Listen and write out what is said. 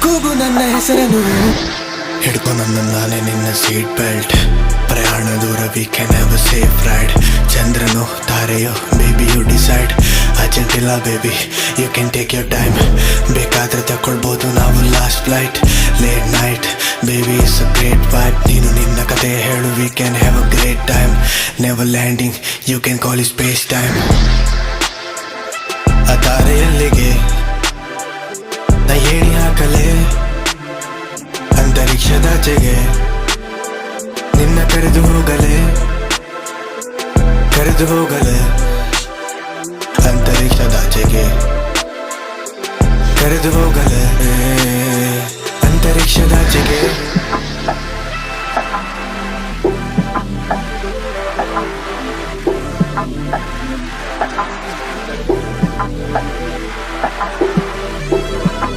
ಕೂಗು ನನ್ನ ಹೆಸರನ್ನು ಹಿಡ್ಕೊ ನನ್ನ ನಾನೇ ನಿನ್ನ ಸೀಟ್ ಬೆಲ್ಟ್ ಪ್ರಯಾಣ ದೂರ we can have a safe ride ಚಂದ್ರನು ತಾರೆಯೋ ಬೇಬಿ ಯು ಡಿಸೈಡ್ ಅರ್ಜೆಂಟ್ ಇಲ್ಲ baby you can take your time ಬೇಕಾದ್ರೆ ತಗೊಳ್ಬೋದು ನಾವು last flight late night baby is a great vibe ನೀನು ನಿನ್ನ ಕತೆ ಹೇಳು we can have a great time never landing you can call it space time ಆ ತಾರೆಯಲ್ಲಿಗೆ ನಾ ಏಣಿ ಹಾಕಲೇ ಅಂತರಿಕ್ಷದಾಚೆಗೆ ನಿನ್ನ ಕರೆದು ಹೋಗಲೇ ಅಂತರಿಕ್ಷದಾಚೆಗೆ ಕರೆದು ಹೋಗಲೇ ಅಂತರಿಕ್ಷದಾಚೆಗೆ